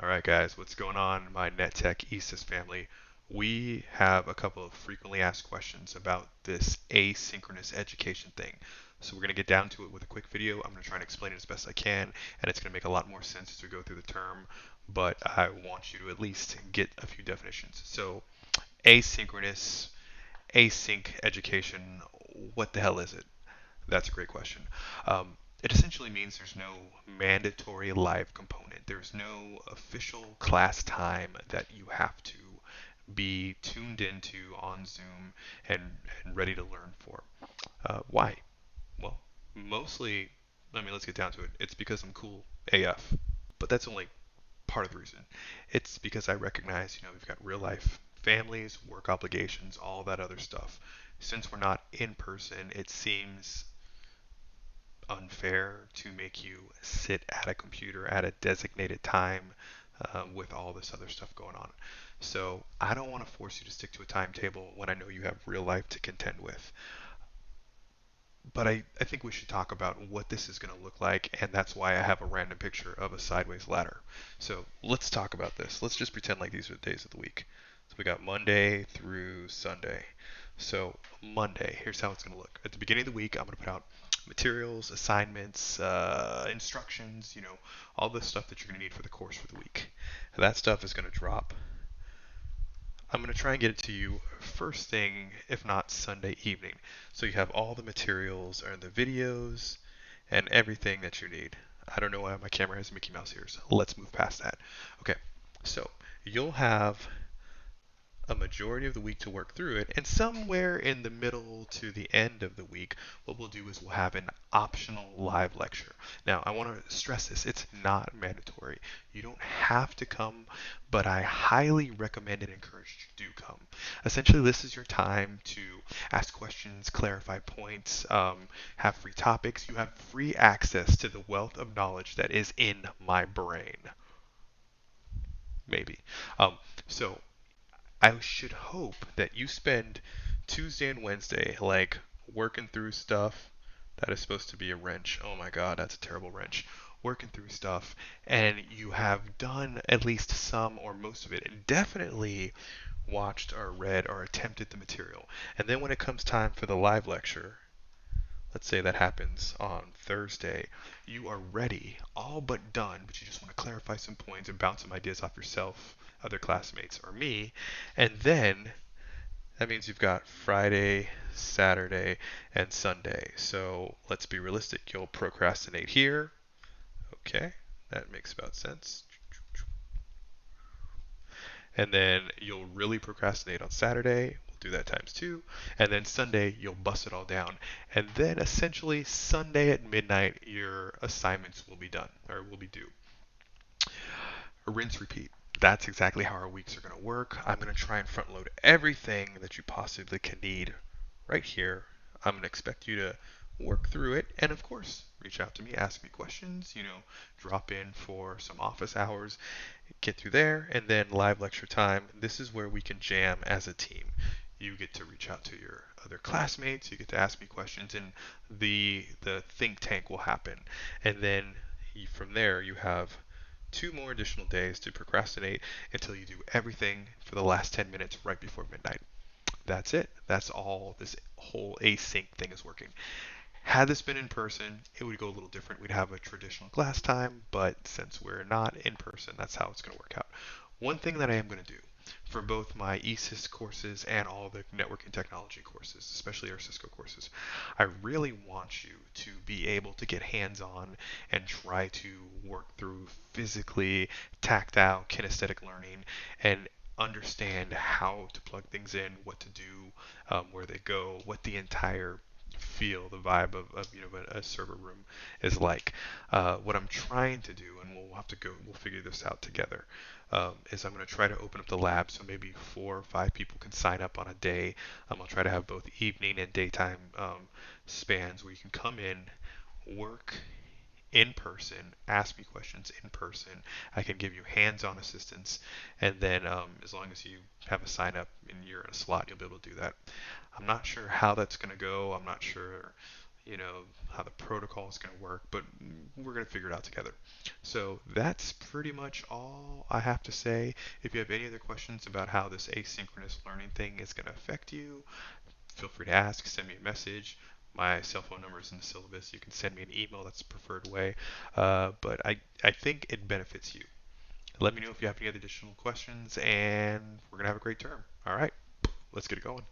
All right, guys, what's going on, my NetTech ESIS family? We have a couple of frequently asked questions about this asynchronous education thing. So we're going to get down to it with a quick video. I'm going to try and explain it as best I can, and it's going to make a lot more sense as we go through the term, but I want you to at least get a few definitions. So asynchronous, async education, what the hell is it? That's a great question. Um, it essentially means there's no mandatory live component. There's no official class time that you have to be tuned into on Zoom and, and ready to learn for. Why? Well, mostly, let's get down to it. It's because I'm cool AF. But that's only part of the reason. It's because I recognize, we've got real life families, work obligations, all that other stuff. Since we're not in person, it seems unfair to make you sit at a computer at a designated time with all this other stuff going on. So I don't want to force you to stick to a timetable when I know you have real life to contend with. But I think we should talk about what this is going to look like, and that's why I have a random picture of a sideways ladder. So let's talk about this. Let's just pretend like these are the days of the week. So we got Monday through Sunday. So Monday, here's how it's going to look. At the beginning of the week, I'm going to put out materials, assignments, instructions, all the stuff that you're going to need for the course for the week. That stuff is going to drop. I'm going to try and get it to you first thing, if not Sunday evening. So you have all the materials and the videos and everything that you need. I don't know why my camera has Mickey Mouse here, so let's move past that. Okay, so you'll have a majority of the week to work through it, and somewhere in the middle to the end of the week, what we'll do is we'll have an optional live lecture. Now, I want to stress this, it's not mandatory. You don't have to come, but I highly recommend and encourage you to come. Essentially, this is your time to ask questions, clarify points, have free topics. You have free access to the wealth of knowledge that is in my brain. Maybe. Um, so I should hope that you spend Tuesday and Wednesday like working through stuff that is supposed to be a wrench. Oh my God, that's a terrible wrench. Working through stuff, and you have done at least some or most of it, and definitely watched or read or attempted the material. And then when it comes time for the live lecture, let's say that happens on Thursday, you are ready, all but done, but you just want to clarify some points and bounce some ideas off yourself, other classmates, or me. And then that means you've got Friday, Saturday, and Sunday. So let's be realistic. You'll procrastinate here. Okay, that makes about sense. And then you'll really procrastinate on Saturday. We'll do that times two. And then Sunday, you'll bust it all down. And then essentially, Sunday at midnight, your assignments will be done or will be due. Rinse, repeat. That's exactly how our weeks are going to work. I'm going to try and front load everything that you possibly can need right here. I'm going to expect you to work through it. And of course, reach out to me, ask me questions, drop in for some office hours, get through there, and then live lecture time. This is where we can jam as a team. You get to reach out to your other classmates, you get to ask me questions, and the think tank will happen. And then from there, you have 2 more additional days to procrastinate until you do everything for the last 10 minutes right before midnight. That's it. That's all this whole async thing is working. Had this been in person, it would go a little different. We'd have a traditional class time, but since we're not in person, that's how it's going to work out. One thing that I am going to do for both my ESIS courses and all the networking technology courses, especially our Cisco courses, I really want you to be able to get hands-on and try to work through physically tactile kinesthetic learning and understand how to plug things in, what to do, where they go, what the entire feel, the vibe of a server room is like. What I'm trying to do, and we'll have to go, we'll figure this out together, is I'm going to try to open up the lab so maybe 4 or 5 people can sign up on a day. I'll try to have both evening and daytime spans where you can come in, work in person, ask me questions in person. I can give you hands-on assistance, and then as long as you have a sign up and you're in a slot, you'll be able to do that. I'm not sure how that's going to go. I'm not sure, how the protocol is going to work, but we're going to figure it out together. So that's pretty much all I have to say. If you have any other questions about how this asynchronous learning thing is going to affect you, feel free to ask, send me a message. My cell phone number is in the syllabus. You can send me an email. That's the preferred way. But I think it benefits you. Let me know if you have any other additional questions, and we're going to have a great term. All right, let's get it going.